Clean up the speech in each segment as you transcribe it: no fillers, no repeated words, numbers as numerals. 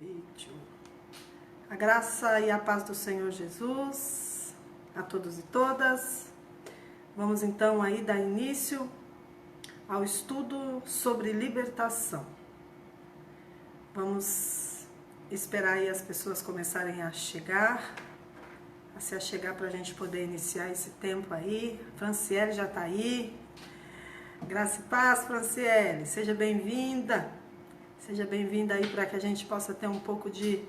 Vídeo. A graça e a paz do Senhor Jesus a todos e todas. Vamos então aí dar início ao estudo sobre libertação. Vamos esperar aí as pessoas começarem a se achegar para a gente poder iniciar esse tempo aí. Franciele já está aí. Graça e paz, Franciele, seja bem-vinda. Seja bem-vinda aí para que a gente possa ter um pouco de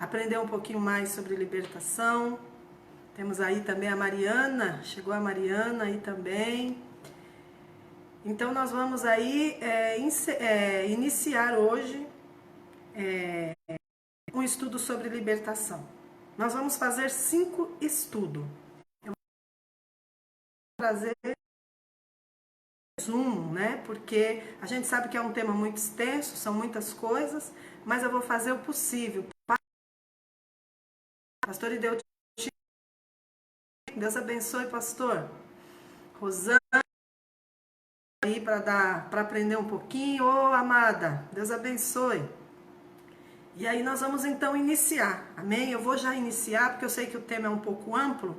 aprender um pouquinho mais sobre libertação. Temos aí também a Mariana, chegou a Mariana aí também. Então nós vamos aí iniciar hoje um estudo sobre libertação. Nós vamos fazer 5 estudos. Eu vou trazer resumo, né? Porque a gente sabe que é um tema muito extenso, são muitas coisas, mas eu vou fazer o possível. Pastor Ideu, Deus abençoe, pastor. Rosana aí para aprender um pouquinho. Ô, amada, Deus abençoe. E aí nós vamos então iniciar, amém? Eu vou já iniciar porque eu sei que o tema é um pouco amplo.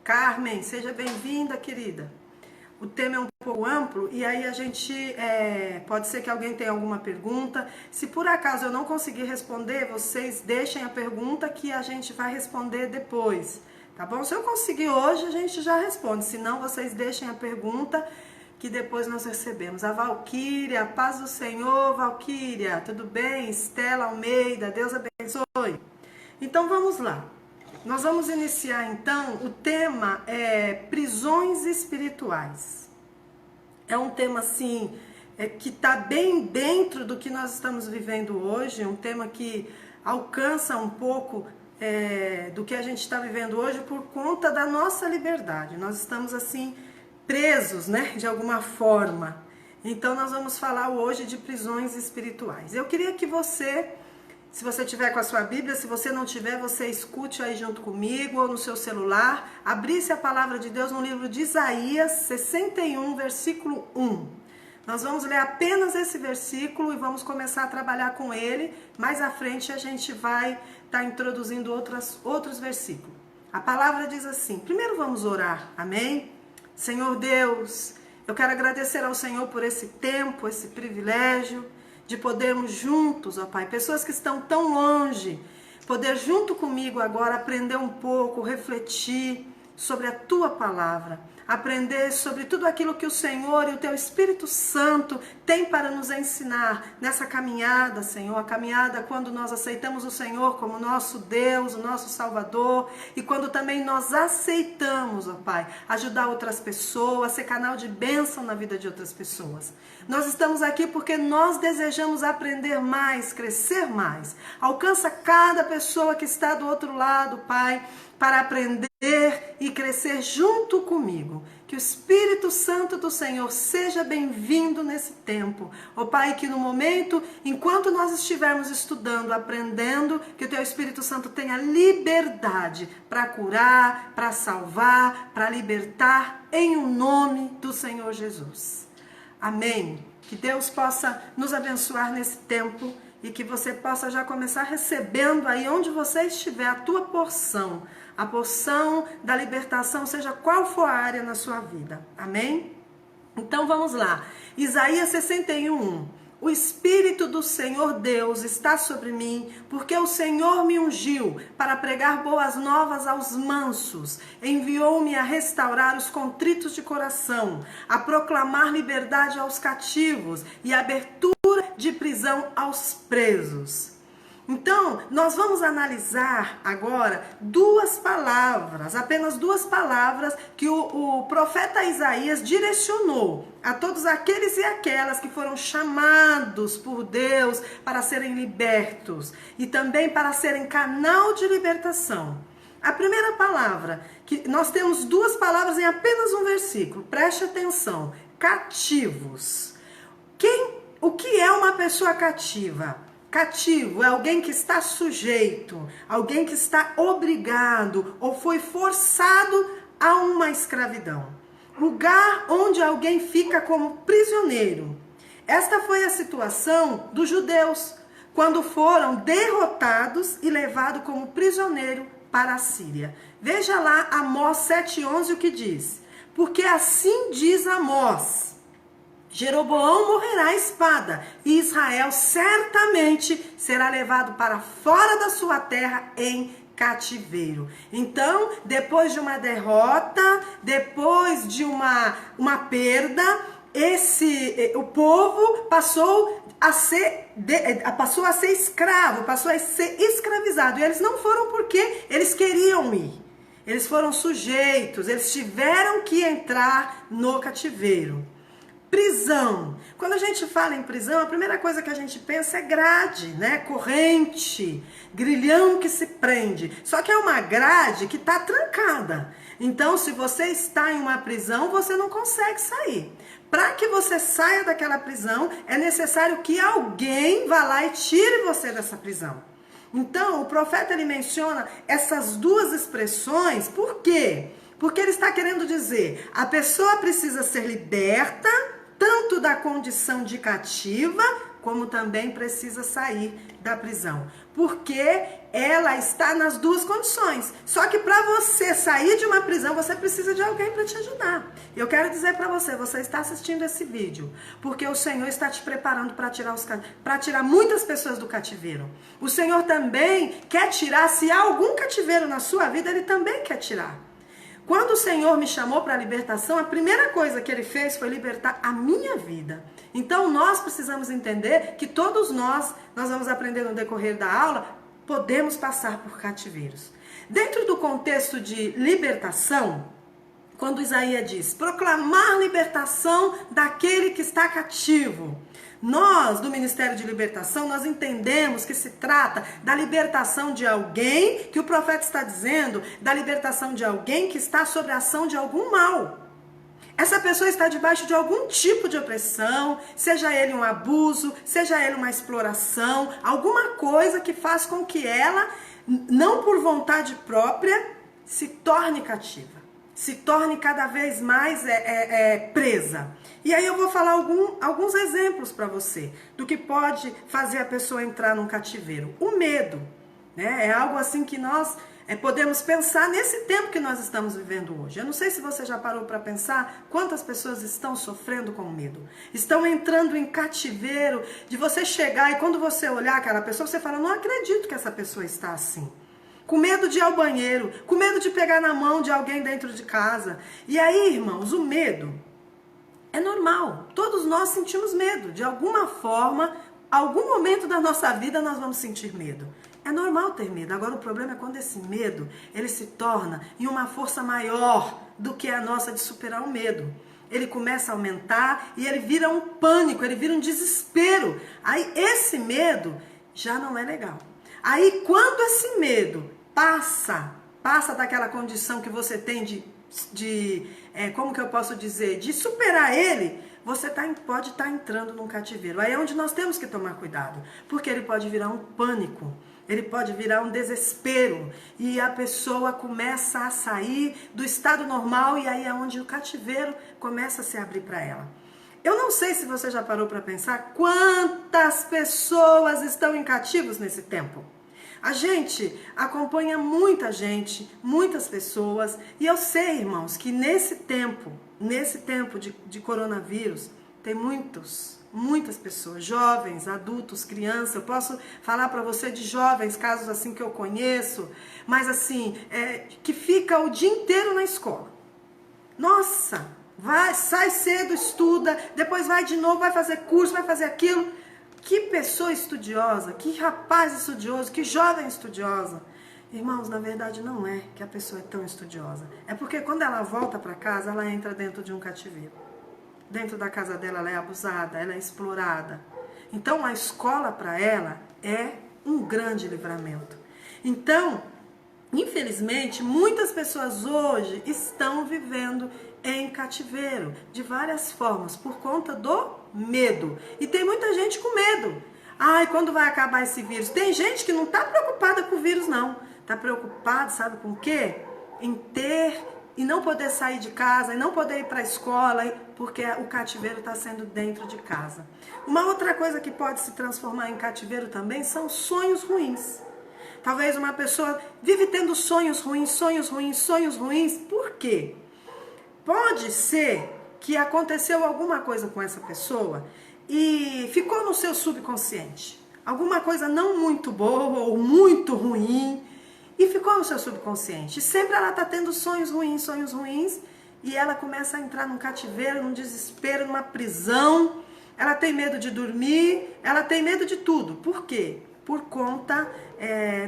Carmen, seja bem-vinda, querida. O tema é um pouco amplo e aí a gente, pode ser que alguém tenha alguma pergunta. Se por acaso eu não conseguir responder, vocês deixem a pergunta que a gente vai responder depois, tá bom? Se eu conseguir hoje, a gente já responde. Se não, vocês deixem a pergunta que depois nós recebemos. A Valquíria, a paz do Senhor, Valquíria, tudo bem? Estela Almeida, Deus abençoe. Então vamos lá. Nós vamos iniciar então, o tema é prisões espirituais. É um tema assim, que está bem dentro do que nós estamos vivendo hoje, um tema que alcança um pouco do que a gente está vivendo hoje por conta da nossa liberdade. Nós estamos assim, presos, né, de alguma forma. Então nós vamos falar hoje de prisões espirituais. Eu queria que você... Se você tiver com a sua Bíblia, se você não tiver, você escute aí junto comigo ou no seu celular. Abrisse a palavra de Deus no livro de Isaías 61, versículo 1. Nós vamos ler apenas esse versículo e vamos começar a trabalhar com ele. Mais à frente a gente vai estar introduzindo outros versículos. A palavra diz assim, primeiro vamos orar, amém? Senhor Deus, eu quero agradecer ao Senhor por esse tempo, esse privilégio de podermos juntos, ó Pai, pessoas que estão tão longe, poder junto comigo agora aprender um pouco, refletir sobre a Tua palavra, aprender sobre tudo aquilo que o Senhor e o Teu Espírito Santo tem para nos ensinar nessa caminhada, Senhor, a caminhada quando nós aceitamos o Senhor como nosso Deus, o nosso Salvador, e quando também nós aceitamos, ó Pai, ajudar outras pessoas, ser canal de bênção na vida de outras pessoas. Nós estamos aqui porque nós desejamos aprender mais, crescer mais. Alcança cada pessoa que está do outro lado, Pai, para aprender e crescer junto comigo. Que o Espírito Santo do Senhor seja bem-vindo nesse tempo. Ó Pai, que no momento, enquanto nós estivermos estudando, aprendendo, que o Teu Espírito Santo tenha liberdade para curar, para salvar, para libertar, em o nome do Senhor Jesus. Amém. Que Deus possa nos abençoar nesse tempo e que você possa já começar recebendo aí onde você estiver a tua porção, a porção da libertação, seja qual for a área na sua vida. Amém? Então vamos lá. Isaías 61. O Espírito do Senhor Deus está sobre mim, porque o Senhor me ungiu para pregar boas novas aos mansos. Enviou-me a restaurar os contritos de coração, a proclamar liberdade aos cativos e abertura de prisão aos presos. Então, nós vamos analisar agora apenas duas palavras que o profeta Isaías direcionou a todos aqueles e aquelas que foram chamados por Deus para serem libertos e também para serem canal de libertação. A primeira palavra, que nós temos duas palavras em apenas um versículo, preste atenção, cativos. O que é uma pessoa cativa? Cativo é alguém que está sujeito, alguém que está obrigado ou foi forçado a uma escravidão. Lugar onde alguém fica como prisioneiro. Esta foi a situação dos judeus. quando foram derrotados e levados como prisioneiro para a Síria. Veja lá Amós 7,11 o que diz. Porque assim diz Amós: Jeroboão morrerá à espada, e Israel certamente será levado para fora da sua terra em cativeiro. Então, depois de uma derrota, depois de uma perda, o povo passou a ser escravo, passou a ser escravizado. E eles não foram porque eles queriam ir. Eles foram sujeitos, eles tiveram que entrar no cativeiro. Prisão. Quando a gente fala em prisão, a primeira coisa que a gente pensa é grade, né? Corrente, grilhão que se prende. Só que é uma grade que está trancada. Então, se você está em uma prisão, você não consegue sair. Para que você saia daquela prisão, é necessário que alguém vá lá e tire você dessa prisão. Então, o profeta ele menciona essas duas expressões, por quê? Porque ele está querendo dizer, a pessoa precisa ser liberta, tanto da condição de cativa, como também precisa sair da prisão. Porque ela está nas duas condições. Só que para você sair de uma prisão, você precisa de alguém para te ajudar. Eu quero dizer para você, você está assistindo esse vídeo, porque o Senhor está te preparando para tirar muitas pessoas do cativeiro. O Senhor também quer tirar, se há algum cativeiro na sua vida, Ele também quer tirar. Quando o Senhor me chamou para a libertação, a primeira coisa que Ele fez foi libertar a minha vida. Então nós precisamos entender que todos nós vamos aprender no decorrer da aula, podemos passar por cativeiros. Dentro do contexto de libertação, quando Isaías diz, proclamar libertação daquele que está cativo. Nós, do Ministério de Libertação, nós entendemos que se trata da libertação de alguém, que o profeta está dizendo, da libertação de alguém que está sob a ação de algum mal. Essa pessoa está debaixo de algum tipo de opressão, seja ele um abuso, seja ele uma exploração, alguma coisa que faz com que ela, não por vontade própria, se torne cativa. Se torne cada vez mais presa. E aí eu vou falar alguns exemplos para você do que pode fazer a pessoa entrar num cativeiro. O medo, né? É algo assim que nós podemos pensar nesse tempo que nós estamos vivendo hoje. Eu não sei se você já parou para pensar quantas pessoas estão sofrendo com medo. Estão entrando em cativeiro de você chegar e quando você olhar aquela pessoa, você fala, não acredito que essa pessoa está assim. Com medo de ir ao banheiro, com medo de pegar na mão de alguém dentro de casa. E aí, irmãos, o medo é normal. Todos nós sentimos medo. De alguma forma, algum momento da nossa vida nós vamos sentir medo. É normal ter medo. Agora, o problema é quando esse medo, ele se torna em uma força maior do que a nossa de superar o medo. Ele começa a aumentar e ele vira um pânico, ele vira um desespero. Aí, esse medo já não é legal. Aí, quando esse medo passa daquela condição que você tem como que eu posso dizer, de superar ele, você pode estar entrando num cativeiro. Aí é onde nós temos que tomar cuidado, porque ele pode virar um pânico, ele pode virar um desespero, e a pessoa começa a sair do estado normal, e aí é onde o cativeiro começa a se abrir para ela. Eu não sei se você já parou para pensar quantas pessoas estão em cativos nesse tempo. A gente acompanha muita gente, muitas pessoas, e eu sei, irmãos, que nesse tempo de coronavírus, tem muitas pessoas, jovens, adultos, crianças. Eu posso falar para você de jovens, casos assim que eu conheço, mas assim, que fica o dia inteiro na escola. Nossa, sai cedo, estuda, depois vai de novo, vai fazer curso, vai fazer aquilo. Que pessoa estudiosa, que rapaz estudioso, que jovem estudiosa. Irmãos, na verdade não é que a pessoa é tão estudiosa. É porque quando ela volta para casa, ela entra dentro de um cativeiro. Dentro da casa dela, ela é abusada, ela é explorada. Então, a escola para ela é um grande livramento. Então, infelizmente, muitas pessoas hoje estão vivendo em cativeiro, de várias formas, por conta do medo. E tem muita gente com medo. Ai, quando vai acabar esse vírus? Tem gente que não está preocupada com o vírus, não. Está preocupada, sabe com o quê? Em ter e não poder sair de casa, e não poder ir para a escola, Porque o cativeiro está sendo dentro de casa. Uma outra coisa que pode se transformar em cativeiro também são sonhos ruins. Talvez uma pessoa vive tendo sonhos ruins, sonhos ruins, sonhos ruins. Por quê? Pode ser que aconteceu alguma coisa com essa pessoa e ficou no seu subconsciente. Alguma coisa não muito boa ou muito ruim e ficou no seu subconsciente. E sempre ela está tendo sonhos ruins e ela começa a entrar num cativeiro, num desespero, numa prisão. Ela tem medo de dormir, ela tem medo de tudo. Por quê? Por conta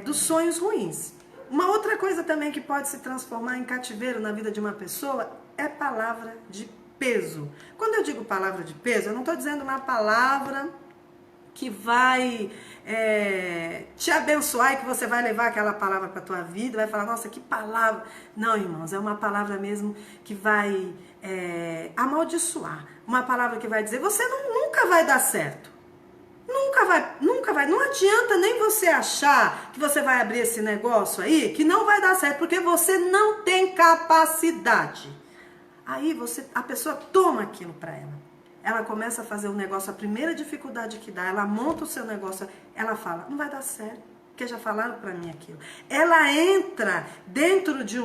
dos sonhos ruins. Uma outra coisa também que pode se transformar em cativeiro na vida de uma pessoa é palavra de peso. Quando eu digo palavra de peso, eu não estou dizendo uma palavra que vai te abençoar e que você vai levar aquela palavra para a tua vida, vai falar, nossa, que palavra. Não, irmãos, é uma palavra mesmo que vai amaldiçoar. Uma palavra que vai dizer, você nunca vai dar certo. Nunca vai. Não adianta nem você achar que você vai abrir esse negócio aí, que não vai dar certo, porque você não tem capacidade. Aí a pessoa toma aquilo para ela. Ela começa a fazer o negócio, a primeira dificuldade que dá, ela monta o seu negócio, ela fala, não vai dar certo, porque já falaram para mim aquilo. Ela entra dentro de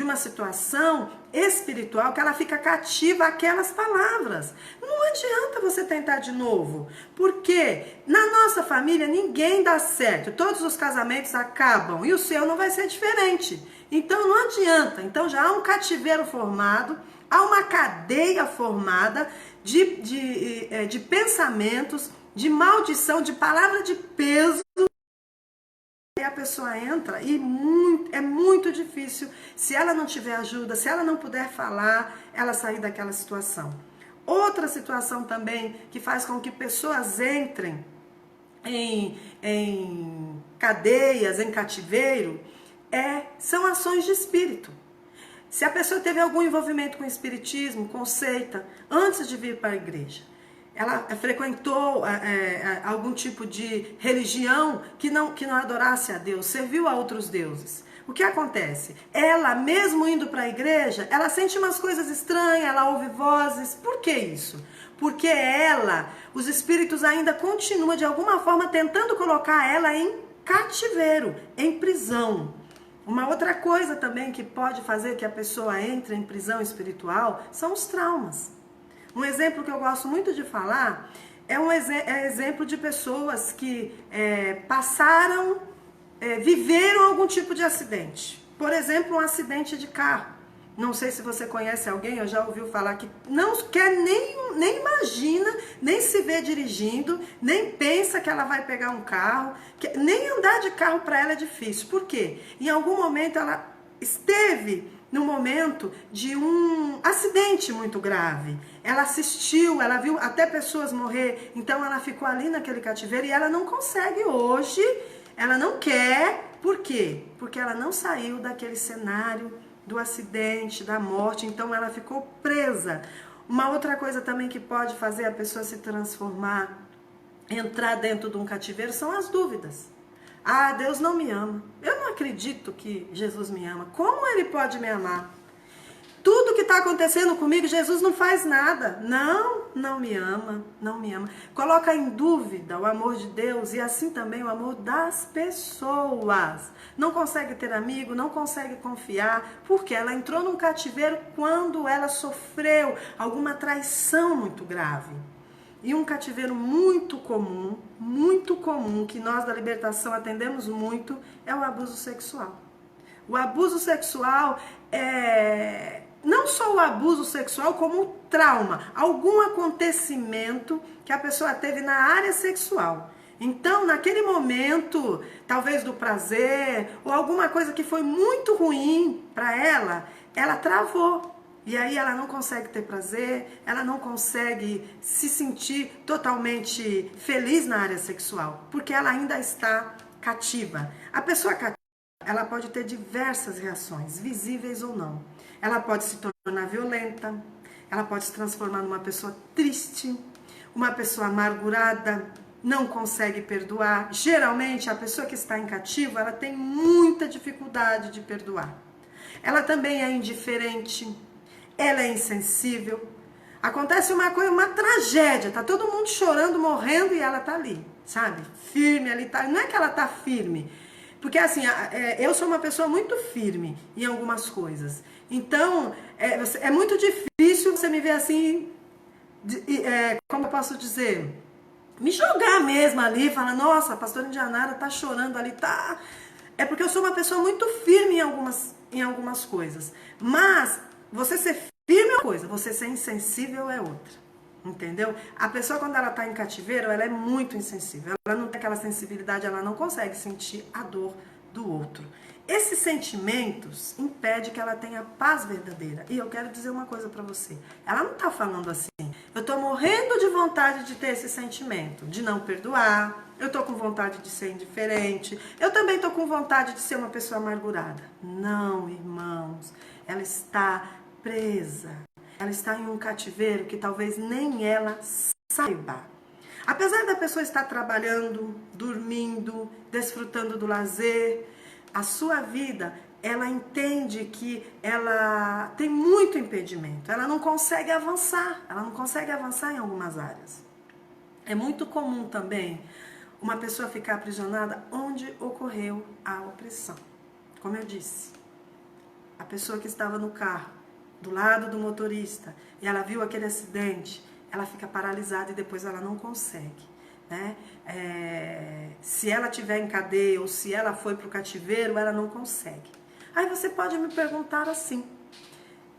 uma situação espiritual que ela fica cativa àquelas palavras. Não adianta você tentar de novo, porque na nossa família ninguém dá certo, todos os casamentos acabam e o seu não vai ser diferente. Então não adianta, então já há um cativeiro formado, há uma cadeia formada de pensamentos, de maldição, de palavra de peso. E a pessoa entra e é muito difícil, se ela não tiver ajuda, se ela não puder falar, ela sair daquela situação. Outra situação também que faz com que pessoas entrem em cadeias, em cativeiro, são ações de espírito. Se a pessoa teve algum envolvimento com o espiritismo, com seita, antes de vir para a igreja, ela frequentou algum tipo de religião que não adorasse a Deus, serviu a outros deuses. O que acontece? Ela, mesmo indo para a igreja, ela sente umas coisas estranhas, ela ouve vozes. Por que isso? Porque os espíritos ainda continuam de alguma forma tentando colocar ela em cativeiro, em prisão. Uma outra coisa também que pode fazer que a pessoa entre em prisão espiritual são os traumas. Um exemplo que eu gosto muito de falar é exemplo de pessoas que viveram algum tipo de acidente. Por exemplo, um acidente de carro. Não sei se você conhece alguém, ou já ouviu falar, que não quer nem imagina, nem se vê dirigindo, nem pensa que ela vai pegar um carro, nem andar de carro para ela é difícil. Por quê? Em algum momento ela esteve no momento de um acidente muito grave. Ela assistiu, ela viu até pessoas morrer, então ela ficou ali naquele cativeiro e ela não consegue hoje, ela não quer. Por quê? Porque ela não saiu daquele cenário do acidente, da morte, então ela ficou presa. Uma outra coisa também que pode fazer a pessoa se transformar, entrar dentro de um cativeiro, são as dúvidas. Ah, Deus não me ama. Eu não acredito que Jesus me ama. Como Ele pode me amar? Tudo que está acontecendo comigo, Jesus não faz nada. Não me ama, não me ama. Coloca em dúvida o amor de Deus e assim também o amor das pessoas. Não consegue ter amigo, não consegue confiar, porque ela entrou num cativeiro quando ela sofreu alguma traição muito grave. E um cativeiro muito comum, que nós da libertação atendemos muito, é o abuso sexual. O abuso sexual não só o abuso sexual, como o trauma, algum acontecimento que a pessoa teve na área sexual. Então, naquele momento, talvez do prazer, ou alguma coisa que foi muito ruim para ela travou. E aí ela não consegue ter prazer, ela não consegue se sentir totalmente feliz na área sexual, porque ela ainda está cativa. A pessoa cativa, ela pode ter diversas reações, visíveis ou não. Ela pode se tornar violenta, ela pode se transformar numa pessoa triste, uma pessoa amargurada, não consegue perdoar. Geralmente, a pessoa que está em cativo, ela tem muita dificuldade de perdoar. Ela também é indiferente, ela é insensível. Acontece uma coisa, uma tragédia, tá todo mundo chorando, morrendo e ela tá ali, sabe? Firme, ali tá. Não é que ela tá firme, porque assim, eu sou uma pessoa muito firme em algumas coisas. Então, é muito difícil você me ver assim, como eu posso dizer, me jogar mesmo ali, falar, nossa, a pastora Indianara tá chorando ali, tá. É porque eu sou uma pessoa muito firme em algumas coisas. Mas você ser firme é uma coisa, você ser insensível é outra. Entendeu? A pessoa, quando ela está em cativeiro, ela é muito insensível. Ela não tem aquela sensibilidade, ela não consegue sentir a dor do outro. Esses sentimentos impedem que ela tenha paz verdadeira. E eu quero dizer uma coisa para você. Ela não está falando assim, eu estou morrendo de vontade de ter esse sentimento, de não perdoar, eu estou com vontade de ser indiferente, eu também estou com vontade de ser uma pessoa amargurada. Não, irmãos, ela está presa. Ela está em um cativeiro que talvez nem ela saiba. Apesar da pessoa estar trabalhando, dormindo, desfrutando do lazer, a sua vida, ela entende que ela tem muito impedimento. Ela não consegue avançar. Ela não consegue avançar em algumas áreas. É muito comum também uma pessoa ficar aprisionada onde ocorreu a opressão. Como eu disse, a pessoa que estava no carro, do lado do motorista, e ela viu aquele acidente, ela fica paralisada e depois ela não consegue, né? Se ela estiver em cadeia ou se ela foi para o cativeiro, ela não consegue. Aí você pode me perguntar assim,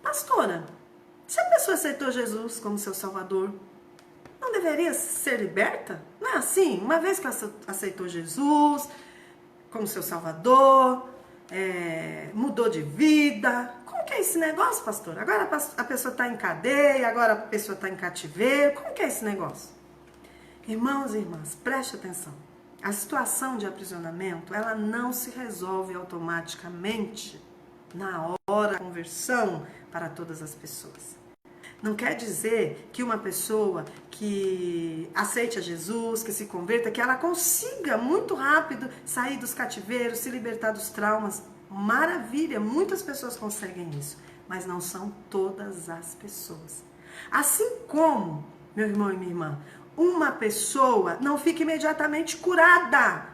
pastora, se a pessoa aceitou Jesus como seu Salvador, não deveria ser liberta? Não é assim? Uma vez que aceitou Jesus como seu Salvador, mudou de vida. Como que é esse negócio, pastor? Agora a pessoa está em cadeia, agora a pessoa está em cativeiro. Como que é esse negócio? Irmãos e irmãs, preste atenção. A situação de aprisionamento, ela não se resolve automaticamente na hora da conversão para todas as pessoas. Não quer dizer que uma pessoa que aceite a Jesus, que se converta, que ela consiga muito rápido sair dos cativeiros, se libertar dos traumas. Maravilha, muitas pessoas conseguem isso, mas não são todas as pessoas. Assim como, meu irmão e minha irmã, uma pessoa não fica imediatamente curada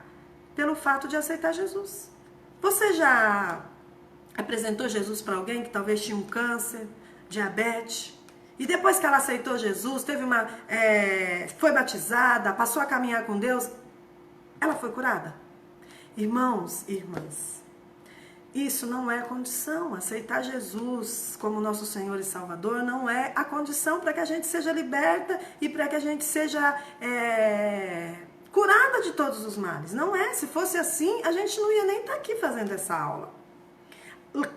pelo fato de aceitar Jesus. Você já apresentou Jesus para alguém que talvez tinha um câncer, diabetes, e depois que ela aceitou Jesus, foi batizada, passou a caminhar com Deus, ela foi curada? Irmãos e irmãs, isso não é condição. Aceitar Jesus como nosso Senhor e Salvador não é a condição para que a gente seja liberta e para que a gente seja curada de todos os males. Não é. Se fosse assim, a gente não ia nem estar aqui fazendo essa aula.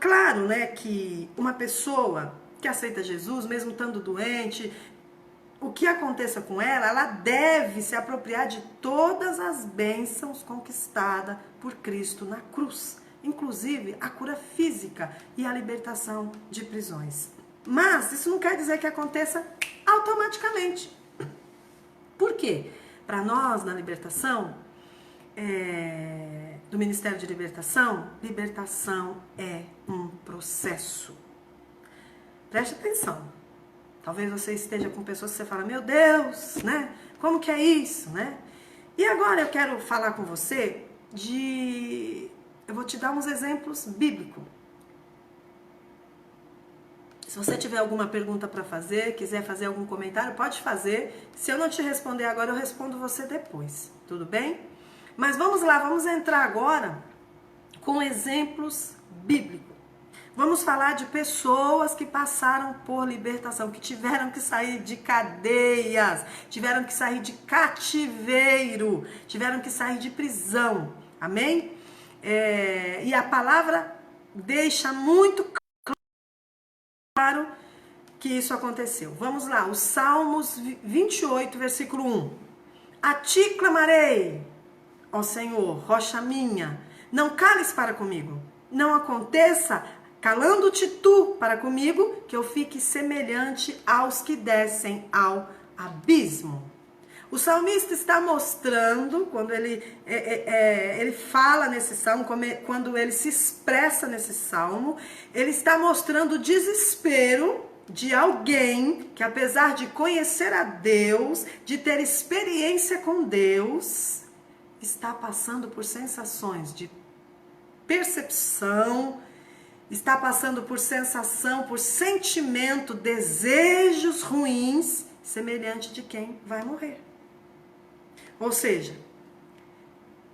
Claro, né, que uma pessoa que aceita Jesus, mesmo estando doente, o que aconteça com ela, ela deve se apropriar de todas as bênçãos conquistadas por Cristo na cruz, inclusive a cura física e a libertação de prisões. Mas isso não quer dizer que aconteça automaticamente. Por quê? Para nós, na libertação, do Ministério de Libertação, libertação é um processo. Preste atenção. Talvez você esteja com pessoas que você fala, meu Deus, né? Como que é isso, né? E agora eu quero falar com você eu vou te dar uns exemplos bíblicos. Se você tiver alguma pergunta para fazer, quiser fazer algum comentário, pode fazer. Se eu não te responder agora, eu respondo você depois. Tudo bem? Mas vamos lá, vamos entrar agora com exemplos bíblicos. Vamos falar de pessoas que passaram por libertação, que tiveram que sair de cadeias, tiveram que sair de cativeiro, tiveram que sair de prisão. Amém? E a palavra deixa muito claro que isso aconteceu. Vamos lá, os Salmos 28, versículo 1. A ti clamarei, ó Senhor, rocha minha, não cales para comigo, não aconteça calando-te tu para comigo, que eu fique semelhante aos que descem ao abismo. O salmista está mostrando, quando ele fala nesse salmo, quando ele se expressa nesse salmo, ele está mostrando o desespero de alguém que, apesar de conhecer a Deus, de ter experiência com Deus, está passando por sensações de percepção, está passando por sensação, por sentimento, desejos ruins, semelhante de quem vai morrer. Ou seja,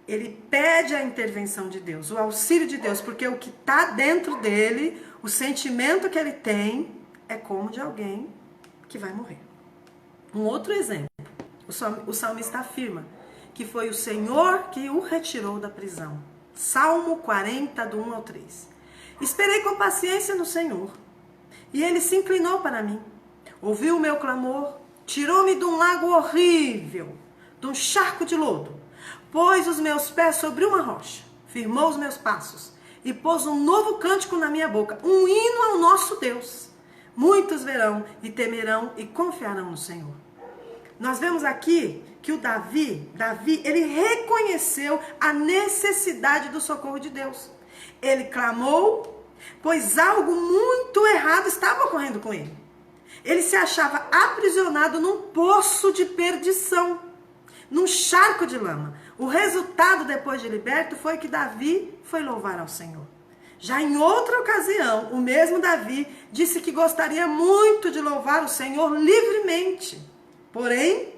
ele pede a intervenção de Deus, o auxílio de Deus, porque o que está dentro dele, o sentimento que ele tem, é como de alguém que vai morrer. Um outro exemplo, o salmista afirma que foi o Senhor que o retirou da prisão. Salmo 40, do 1 ao 3. Esperei com paciência no Senhor, e ele se inclinou para mim. Ouviu o meu clamor, tirou-me de um lago horrível, de um charco de lodo. Pôs os meus pés sobre uma rocha, firmou os meus passos, e pôs um novo cântico na minha boca, um hino ao nosso Deus. Muitos verão e temerão e confiarão no Senhor. Nós vemos aqui que o Davi, ele reconheceu a necessidade do socorro de Deus. Ele clamou, pois algo muito errado estava ocorrendo com ele. Ele se achava aprisionado num poço de perdição, num charco de lama. O resultado, depois de liberto, foi que Davi foi louvar ao Senhor. Já em outra ocasião, o mesmo Davi disse que gostaria muito de louvar o Senhor livremente. Porém,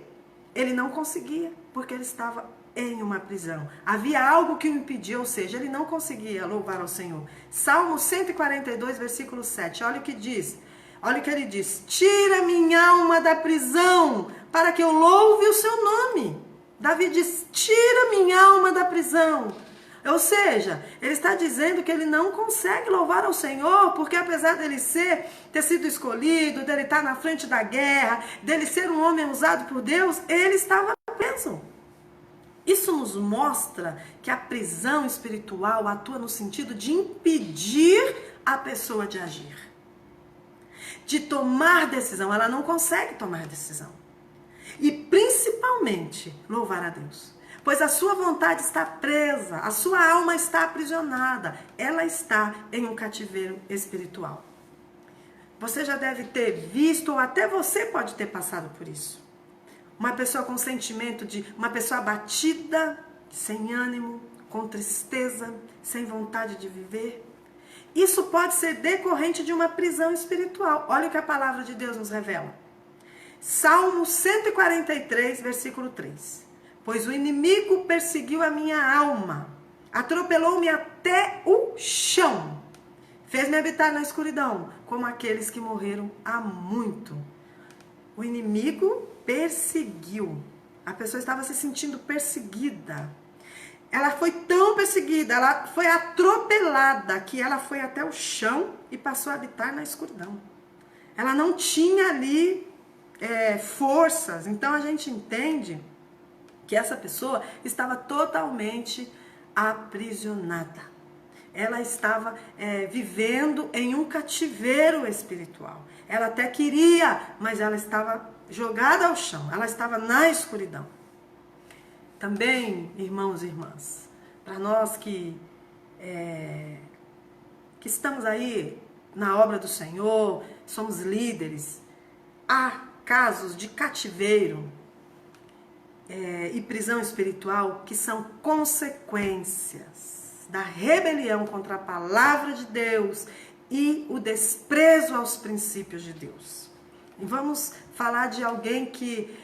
ele não conseguia, porque ele estava em uma prisão. Havia algo que o impedia, ou seja, ele não conseguia louvar ao Senhor. Salmo 142, versículo 7. Olha o que diz. Olha o que ele diz. Tira minha alma da prisão, para que eu louve o seu nome. Davi diz, tira minha alma da prisão. Ou seja, ele está dizendo que ele não consegue louvar ao Senhor, porque apesar dele ter sido escolhido, dele estar na frente da guerra, dele ser um homem usado por Deus, ele estava preso. Isso nos mostra que a prisão espiritual atua no sentido de impedir a pessoa de agir, de tomar decisão. Ela não consegue tomar decisão. E principalmente louvar a Deus. Pois a sua vontade está presa, a sua alma está aprisionada, ela está em um cativeiro espiritual. Você já deve ter visto, ou até você pode ter passado por isso. Uma pessoa com sentimento uma pessoa abatida, sem ânimo, com tristeza, sem vontade de viver. Isso pode ser decorrente de uma prisão espiritual. Olha o que a palavra de Deus nos revela. Salmo 143, versículo 3. Pois o inimigo perseguiu a minha alma, atropelou-me até o chão, fez-me habitar na escuridão, como aqueles que morreram há muito. O inimigo perseguiu. A pessoa estava se sentindo perseguida. Ela foi tão perseguida, ela foi atropelada, que ela foi até o chão e passou a habitar na escuridão. Ela não tinha ali forças. Então a gente entende que essa pessoa estava totalmente aprisionada. Ela estava vivendo em um cativeiro espiritual. Ela até queria, mas ela estava jogada ao chão. Ela estava na escuridão. Também, irmãos e irmãs, para nós que estamos aí na obra do Senhor, somos líderes, há casos de cativeiro e prisão espiritual que são consequências da rebelião contra a palavra de Deus e o desprezo aos princípios de Deus. E vamos falar de alguém que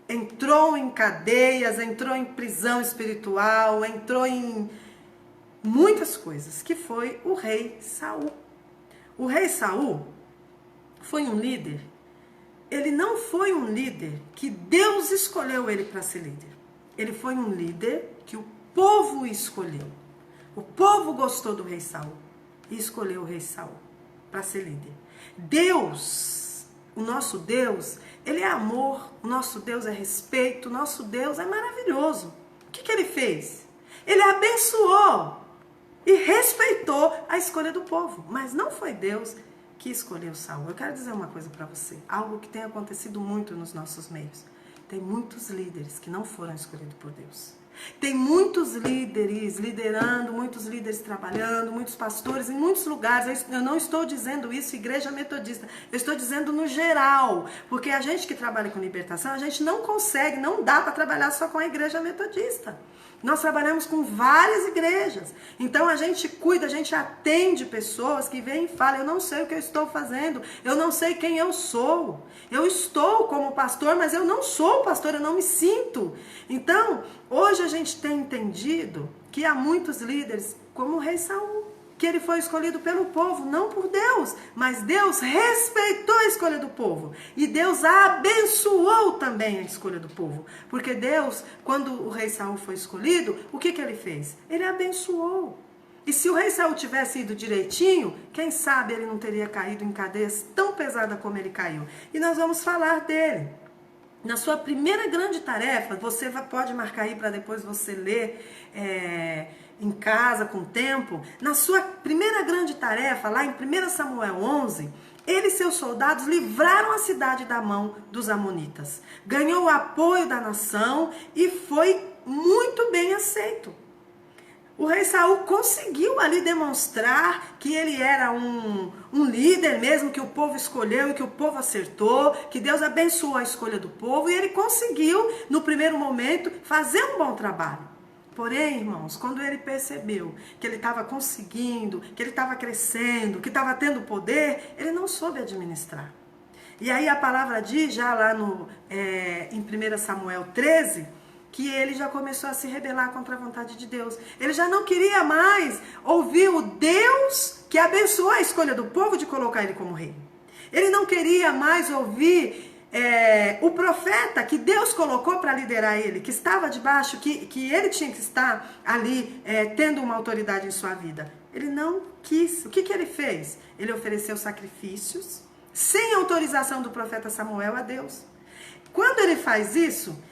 entrou em cadeias, entrou em prisão espiritual, entrou em muitas coisas, que foi o rei Saul. O rei Saul foi um líder. Ele não foi um líder que Deus escolheu ele para ser líder. Ele foi um líder que o povo escolheu. O povo gostou do rei Saul e escolheu o rei Saul para ser líder. Deus, o nosso Deus, ele é amor, o nosso Deus é respeito, o nosso Deus é maravilhoso. O que ele fez? Ele abençoou e respeitou a escolha do povo, mas não foi Deus que escolheu Saul. Eu quero dizer uma coisa para você, algo que tem acontecido muito nos nossos meios. Tem muitos líderes que não foram escolhidos por Deus. Tem muitos líderes líderes liderando, muitos líderes trabalhando, muitos pastores em muitos lugares. Eu não estou dizendo isso, igreja metodista. Eu estou dizendo no geral. Porque a gente que trabalha com libertação, a gente não consegue, não dá para trabalhar só com a igreja metodista. Nós trabalhamos com várias igrejas. Então a gente cuida, a gente atende pessoas que vêm e falam: eu não sei o que eu estou fazendo, eu não sei quem eu sou. Eu estou como pastor, mas eu não sou pastor, eu não me sinto. Então, hoje a gente tem entendido que há muitos líderes, como o rei Saul, que ele foi escolhido pelo povo, não por Deus, mas Deus respeitou a escolha do povo. E Deus abençoou também a escolha do povo. Porque Deus, quando o rei Saul foi escolhido, o que ele fez? Ele abençoou. E se o rei Saul tivesse ido direitinho, quem sabe ele não teria caído em cadeias tão pesadas como ele caiu. E nós vamos falar dele. Na sua primeira grande tarefa, você pode marcar aí para depois você ler em casa, com tempo. Na sua primeira grande tarefa, lá em 1 Samuel 11, ele e seus soldados livraram a cidade da mão dos amonitas. Ganhou o apoio da nação e foi muito bem aceito. O rei Saul conseguiu ali demonstrar que ele era um líder mesmo, que o povo escolheu e que o povo acertou, que Deus abençoou a escolha do povo, e ele conseguiu, no primeiro momento, fazer um bom trabalho. Porém, irmãos, quando ele percebeu que ele estava conseguindo, que ele estava crescendo, que estava tendo poder, ele não soube administrar. E aí a palavra diz, já lá em 1 Samuel 13, que ele já começou a se rebelar contra a vontade de Deus. Ele já não queria mais ouvir o Deus que abençoou a escolha do povo de colocar ele como rei. Ele não queria mais ouvir o profeta que Deus colocou para liderar ele, que estava debaixo, que ele tinha que estar ali tendo uma autoridade em sua vida. Ele não quis. O que ele fez? Ele ofereceu sacrifícios sem autorização do profeta Samuel a Deus. Quando ele faz isso,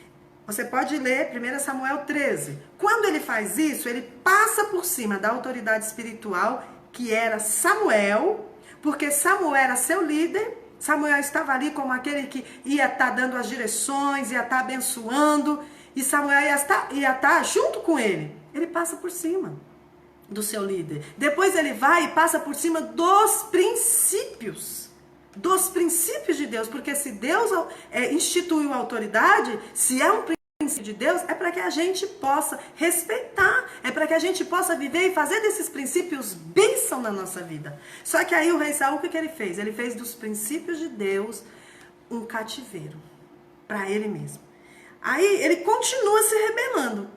você pode ler 1 Samuel 13. Quando ele faz isso, ele passa por cima da autoridade espiritual, que era Samuel, porque Samuel era seu líder. Samuel estava ali como aquele que ia estar dando as direções, ia estar abençoando, e Samuel ia estar junto com ele. Ele passa por cima do seu líder. Depois ele vai e passa por cima dos princípios de Deus, porque se Deus instituiu a autoridade, se é um princípio de Deus, é para que a gente possa respeitar, é para que a gente possa viver e fazer desses princípios bênção na nossa vida. Só que aí o rei Saul, o que ele fez? Ele fez dos princípios de Deus um cativeiro para ele mesmo. Aí ele continua se rebelando.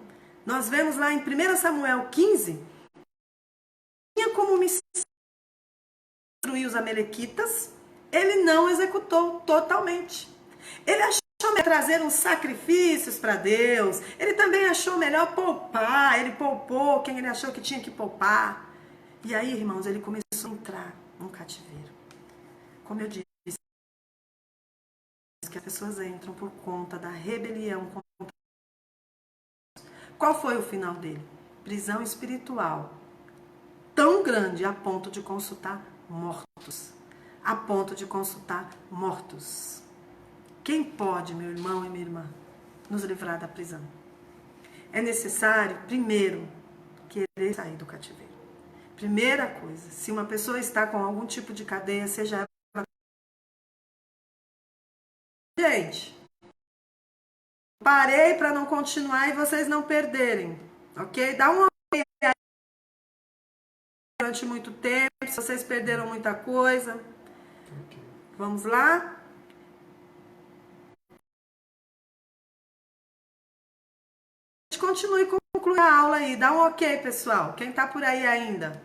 Nós vemos lá em 1 Samuel 15, tinha como missão destruir os amalequitas. Ele não executou totalmente. Ele achou melhor trazer uns sacrifícios para Deus. Ele também achou melhor poupar. Ele poupou quem ele achou que tinha que poupar. E aí, irmãos, ele começou a entrar num cativeiro. Como eu disse, que as pessoas entram por conta da rebelião. Qual foi o final dele? Prisão espiritual. Tão grande a ponto de consultar mortos. A ponto de consultar mortos. Quem pode, meu irmão e minha irmã, nos livrar da prisão? É necessário, primeiro, querer sair do cativeiro. Primeira coisa, se uma pessoa está com algum tipo de cadeia, seja ela... Gente, parei para não continuar e vocês não perderem, ok? Dá um ok aí durante muito tempo, se vocês perderam muita coisa. Vamos lá? Continue e conclua a aula aí. Dá um ok, pessoal. Quem tá por aí ainda?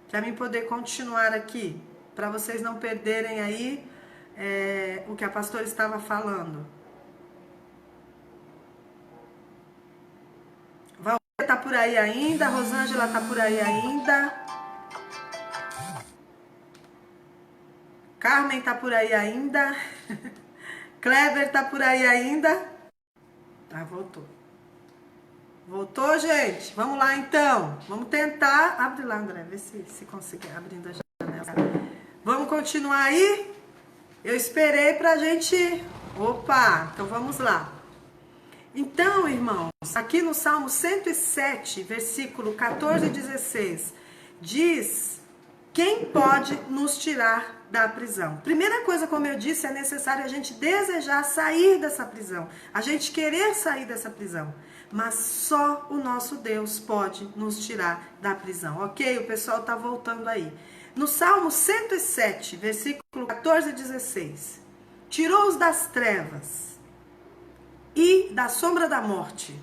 Para mim poder continuar aqui. Para vocês não perderem aí o que a pastora estava falando. Valdir tá por aí ainda. Rosângela tá por aí ainda. Carmen tá por aí ainda. Kleber tá por aí ainda. Ah, voltou. Voltou, gente? Vamos lá, então. Vamos tentar. Abre lá, André. Vê se conseguir abrindo a janela. Vamos continuar aí? Eu esperei pra gente... Opa! Então vamos lá. Então, irmãos, aqui no Salmo 107, versículo 14 e 16, diz: quem pode nos tirar da prisão? Primeira coisa, como eu disse, é necessário a gente desejar sair dessa prisão, a gente querer sair dessa prisão. Mas só o nosso Deus pode nos tirar da prisão, ok? O pessoal está voltando aí. No Salmo 107, versículo 14 e 16, tirou-os das trevas e da sombra da morte,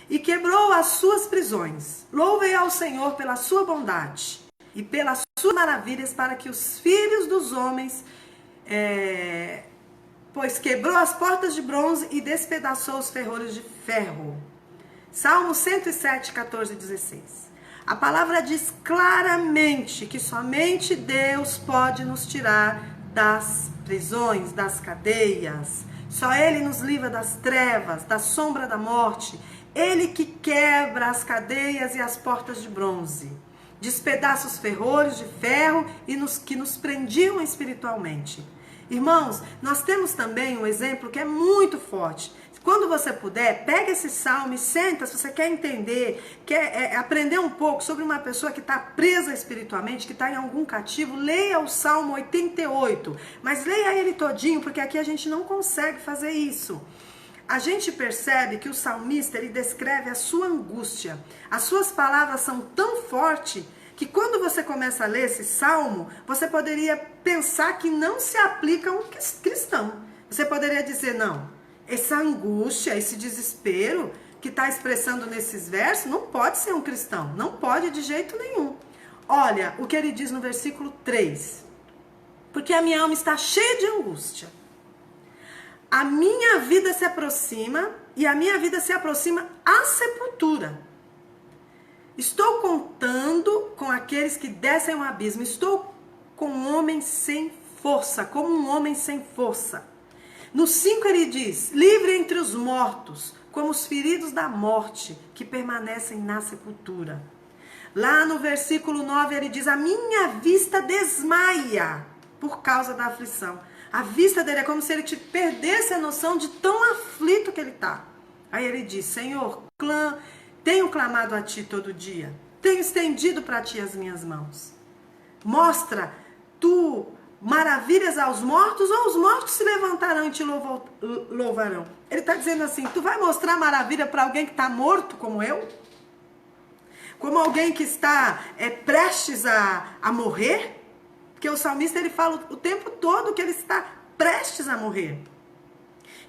e quebrou as suas prisões. Louvem ao Senhor pela sua bondade e pelas suas maravilhas, para que os filhos dos homens, pois quebrou as portas de bronze e despedaçou os ferrolhos de ferro. Salmo 107, 14 e 16. A palavra diz claramente que somente Deus pode nos tirar das prisões, das cadeias. Só Ele nos livra das trevas, da sombra da morte. Ele que quebra as cadeias e as portas de bronze, despedaça os ferrolhos de ferro e que nos prendiam espiritualmente. Irmãos, nós temos também um exemplo que é muito forte. Quando você puder, pega esse salmo e senta, se você quer entender, quer aprender um pouco sobre uma pessoa que está presa espiritualmente, que está em algum cativo, leia o Salmo 88. Mas leia ele todinho, porque aqui a gente não consegue fazer isso. A gente percebe que o salmista, ele descreve a sua angústia. As suas palavras são tão fortes que quando você começa a ler esse salmo, você poderia pensar que não se aplica a um cristão. Você poderia dizer, não, essa angústia, esse desespero que está expressando nesses versos, não pode ser um cristão, não pode de jeito nenhum. Olha o que ele diz no versículo 3. Porque a minha alma está cheia de angústia. A minha vida se aproxima e a minha vida se aproxima à sepultura. Estou contando com aqueles que descem o abismo. Estou com um homem sem força, como um homem sem força. No 5 ele diz, livre entre os mortos, como os feridos da morte, que permanecem na sepultura. Lá no versículo 9 ele diz, a minha vista desmaia por causa da aflição. A vista dele é como se ele perdesse a noção de tão aflito que ele está. Aí ele diz, Senhor, tenho clamado a ti todo dia, tenho estendido para ti as minhas mãos. Mostra, tu maravilhas aos mortos, ou os mortos se levantarão e te louvarão. Ele está dizendo assim, tu vai mostrar maravilha para alguém que está morto como eu? Como alguém que está prestes a morrer? Porque o salmista ele fala o tempo todo que ele está prestes a morrer.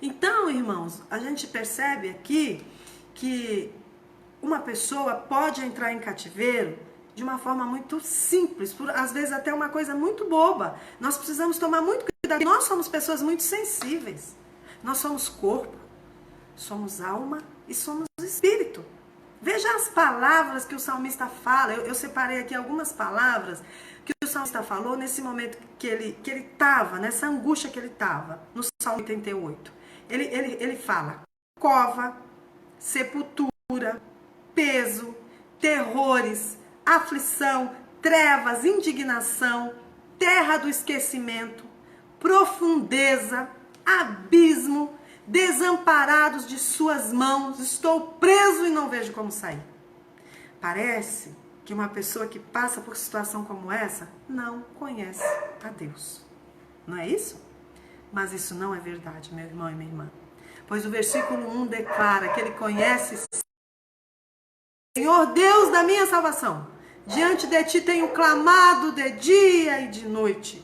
Então, irmãos, a gente percebe aqui que uma pessoa pode entrar em cativeiro de uma forma muito simples, às vezes até uma coisa muito boba. Nós precisamos tomar muito cuidado. Nós somos pessoas muito sensíveis. Nós somos corpo, somos alma e somos espírito. Veja as palavras que o salmista fala. Eu separei aqui algumas palavras que o salmista falou nesse momento que ele estava, nessa angústia que ele estava, no Salmo 88. Ele fala cova, sepultura, peso, terrores, aflição, trevas, indignação, terra do esquecimento, profundeza, abismo, desamparados de suas mãos, estou preso e não vejo como sair. Parece que uma pessoa que passa por situação como essa não conhece a Deus. Não é isso? Mas isso não é verdade, meu irmão e minha irmã. Pois o versículo 1 declara que ele conhece Senhor Deus da minha salvação, diante de ti tenho clamado de dia e de noite.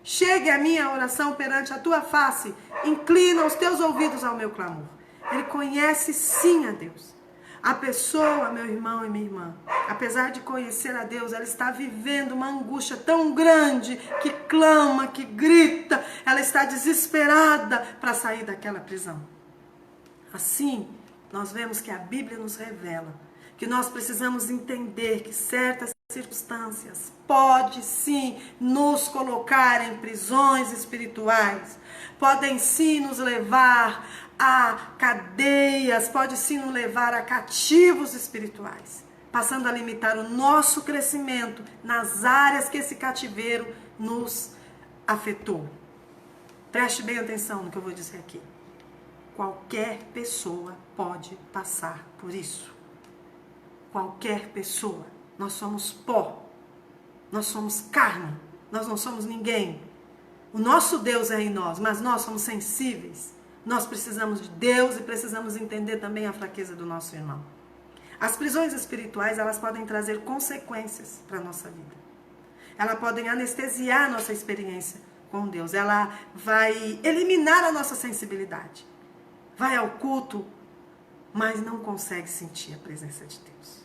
Chegue a minha oração perante a tua face, inclina os teus ouvidos ao meu clamor. Ele conhece sim a Deus. A pessoa, meu irmão e minha irmã, apesar de conhecer a Deus, ela está vivendo uma angústia tão grande que clama, que grita, ela está desesperada para sair daquela prisão. Assim, nós vemos que a Bíblia nos revela que nós precisamos entender que certas circunstâncias podem sim nos colocar em prisões espirituais, podem sim nos levar a cadeias, pode sim nos levar a cativos espirituais, passando a limitar o nosso crescimento nas áreas que esse cativeiro nos afetou. Preste bem atenção no que eu vou dizer aqui. Qualquer pessoa pode passar por isso. Qualquer pessoa. Nós somos pó. Nós somos carne. Nós não somos ninguém. O nosso Deus é em nós, mas nós somos sensíveis. Nós precisamos de Deus e precisamos entender também a fraqueza do nosso irmão. As prisões espirituais, elas podem trazer consequências para a nossa vida. Elas podem anestesiar a nossa experiência com Deus. Ela vai eliminar a nossa sensibilidade. Vai ao culto, mas não consegue sentir a presença de Deus.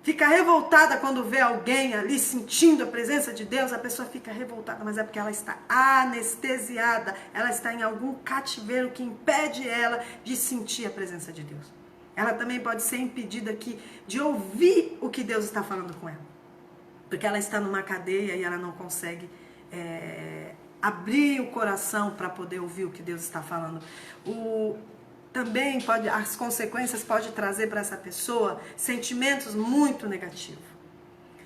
Fica revoltada quando vê alguém ali sentindo a presença de Deus, a pessoa fica revoltada, mas é porque ela está anestesiada, ela está em algum cativeiro que impede ela de sentir a presença de Deus. Ela também pode ser impedida aqui de ouvir o que Deus está falando com ela, porque ela está numa cadeia e ela não consegue abrir o coração para poder ouvir o que Deus está falando. Também as consequências podem trazer para essa pessoa sentimentos muito negativos.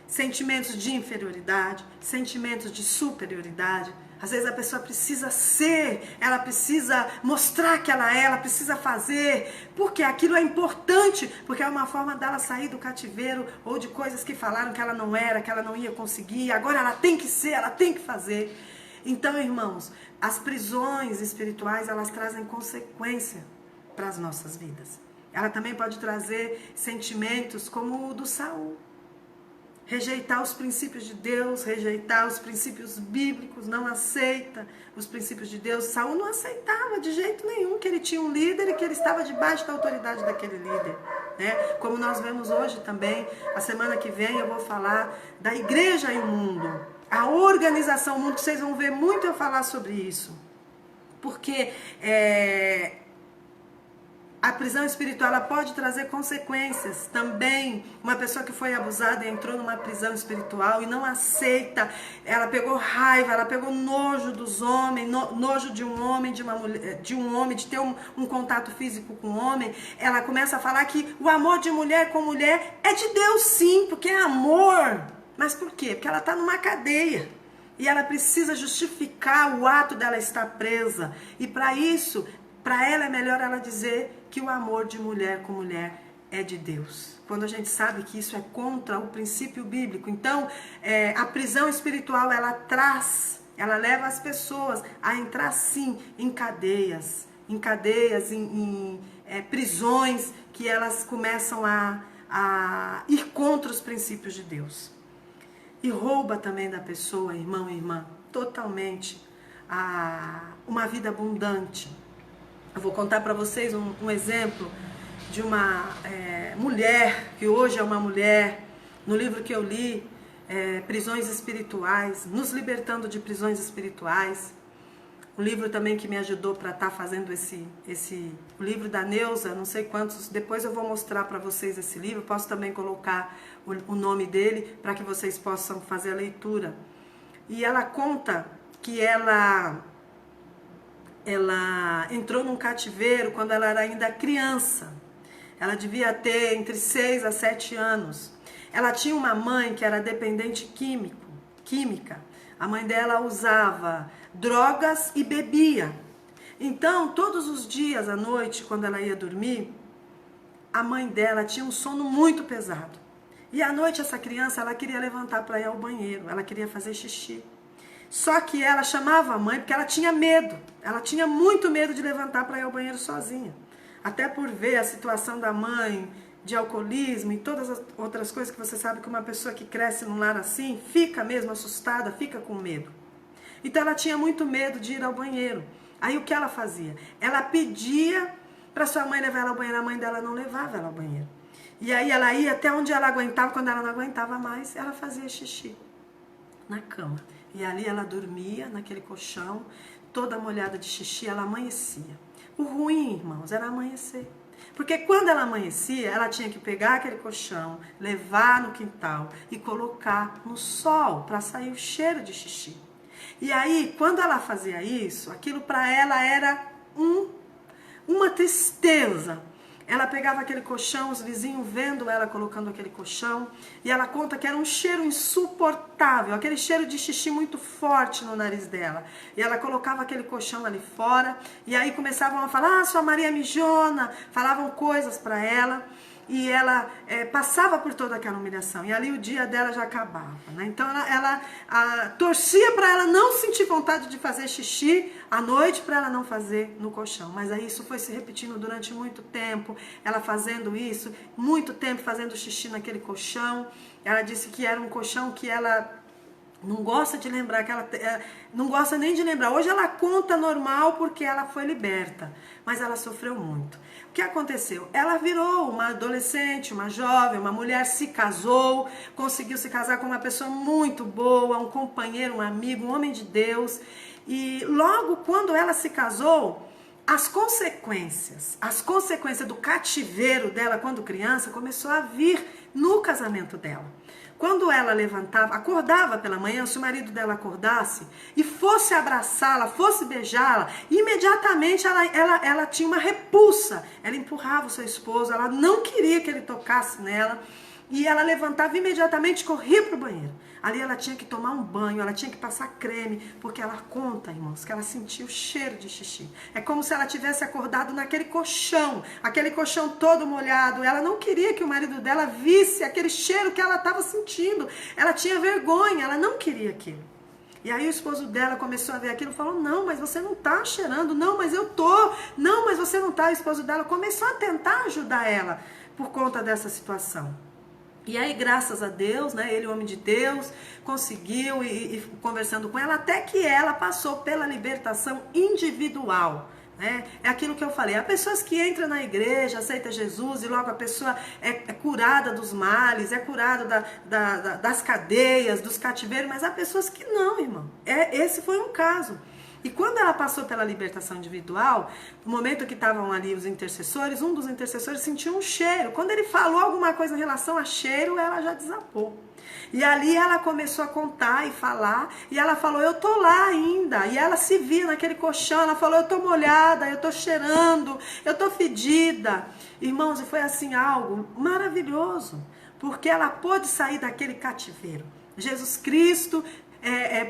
Sentimentos de inferioridade, sentimentos de superioridade. Às vezes a pessoa precisa ser, ela precisa mostrar que ela precisa fazer, porque aquilo é importante, porque é uma forma dela sair do cativeiro ou de coisas que falaram que ela não era, que ela não ia conseguir. Agora ela tem que ser, ela tem que fazer. Então, irmãos, as prisões espirituais, elas trazem consequência para as nossas vidas. Ela também pode trazer sentimentos como o do Saul. Rejeitar os princípios de Deus, rejeitar os princípios bíblicos, não aceita os princípios de Deus. Saul não aceitava de jeito nenhum que ele tinha um líder e que ele estava debaixo da autoridade daquele líder. Né? Como nós vemos hoje também, a semana que vem eu vou falar da igreja e o mundo. A organização, o mundo, vocês vão ver muito eu falar sobre isso. Porque a prisão espiritual, ela pode trazer consequências também. Uma pessoa que foi abusada e entrou numa prisão espiritual e não aceita, ela pegou raiva, ela pegou nojo dos homens, nojo de um homem, de uma mulher, de ter um contato físico com um homem. Ela começa a falar que o amor de mulher com mulher é de Deus sim, porque é amor. Mas por quê? Porque ela está numa cadeia. E ela precisa justificar o ato dela estar presa. E para isso, para ela é melhor ela dizer que o amor de mulher com mulher é de Deus. Quando a gente sabe que isso é contra o princípio bíblico. Então, a prisão espiritual, ela leva as pessoas a entrar sim em cadeias, em prisões que elas começam a ir contra os princípios de Deus. E rouba também da pessoa, irmão e irmã, totalmente uma vida abundante. Eu vou contar para vocês um exemplo de uma mulher, que hoje é uma mulher, no livro que eu li, Prisões Espirituais, Nos Libertando de Prisões Espirituais. Um livro também que me ajudou para estar fazendo o livro da Neuza, não sei quantos, depois eu vou mostrar para vocês esse livro, posso também colocar o nome dele para que vocês possam fazer a leitura. E ela conta que ela entrou num cativeiro quando ela era ainda criança. Ela devia ter entre 6 a 7 anos. Ela tinha uma mãe que era dependente química. A mãe dela usava drogas e bebia. Então, todos os dias à noite, quando ela ia dormir, a mãe dela tinha um sono muito pesado. E à noite essa criança, ela queria levantar para ir ao banheiro, ela queria fazer xixi. Só que ela chamava a mãe porque ela tinha medo. Ela tinha muito medo de levantar para ir ao banheiro sozinha. Até por ver a situação da mãe, de alcoolismo e todas as outras coisas que você sabe que uma pessoa que cresce num lar assim, fica mesmo assustada, fica com medo. Então ela tinha muito medo de ir ao banheiro. Aí o que ela fazia? Ela pedia para sua mãe levar ela ao banheiro, a mãe dela não levava ela ao banheiro. E aí ela ia até onde ela aguentava, quando ela não aguentava mais, ela fazia xixi na cama. E ali ela dormia, naquele colchão, toda molhada de xixi, ela amanhecia. O ruim, irmãos, era amanhecer. Porque quando ela amanhecia, ela tinha que pegar aquele colchão, levar no quintal e colocar no sol para sair o cheiro de xixi. E aí, quando ela fazia isso, aquilo para ela era uma tristeza. ela pegava aquele colchão, os vizinhos vendo ela colocando aquele colchão, e ela conta que era um cheiro insuportável, aquele cheiro de xixi muito forte no nariz dela. E ela colocava aquele colchão ali fora, e aí começavam a falar, sua Maria mijona, falavam coisas para ela, e ela passava por toda aquela humilhação, e ali o dia dela já acabava, né? Então ela torcia para ela não sentir vontade de fazer xixi à noite, para ela não fazer no colchão. Mas aí isso foi se repetindo durante muito tempo, ela fazendo isso, muito tempo fazendo xixi naquele colchão. Ela disse que era um colchão que ela não gosta de lembrar, que ela não gosta nem de lembrar. Hoje ela conta normal porque ela foi liberta, mas ela sofreu muito. O que aconteceu? Ela virou uma adolescente, uma jovem, uma mulher, se casou, conseguiu se casar com uma pessoa muito boa, um companheiro, um amigo, um homem de Deus. E logo quando ela se casou, as consequências do cativeiro dela quando criança começou a vir no casamento dela. Quando ela levantava, acordava pela manhã, se o marido dela acordasse e fosse abraçá-la, fosse beijá-la, imediatamente ela tinha uma repulsa. Ela empurrava o seu esposo, ela não queria que ele tocasse nela. E ela levantava imediatamente e corria para o banheiro. Ali ela tinha que tomar um banho, ela tinha que passar creme, porque ela conta, irmãos, que ela sentia o cheiro de xixi. É como se ela tivesse acordado naquele colchão, aquele colchão todo molhado. Ela não queria que o marido dela visse aquele cheiro que ela estava sentindo. Ela tinha vergonha, ela não queria aquilo. E aí o esposo dela começou a ver aquilo e falou, não, mas você não está cheirando, não, mas eu tô, não, mas você não está. O esposo dela começou a tentar ajudar ela por conta dessa situação. E aí, graças a Deus, né, ele, homem de Deus, conseguiu e conversando com ela, até que ela passou pela libertação individual. Né? É aquilo que eu falei, há pessoas que entram na igreja, aceitam Jesus e logo a pessoa é curada dos males, é curada das cadeias, dos cativeiros, mas há pessoas que não, irmão. Esse foi um caso. E quando ela passou pela libertação individual, no momento que estavam ali os intercessores, um dos intercessores sentiu um cheiro. Quando ele falou alguma coisa em relação a cheiro, ela já desabou. E ali ela começou a contar e falar, e ela falou, eu tô lá ainda. E ela se via naquele colchão, ela falou, eu tô molhada, eu tô cheirando, eu tô fedida. Irmãos, e foi assim algo maravilhoso, porque ela pôde sair daquele cativeiro. Jesus Cristo,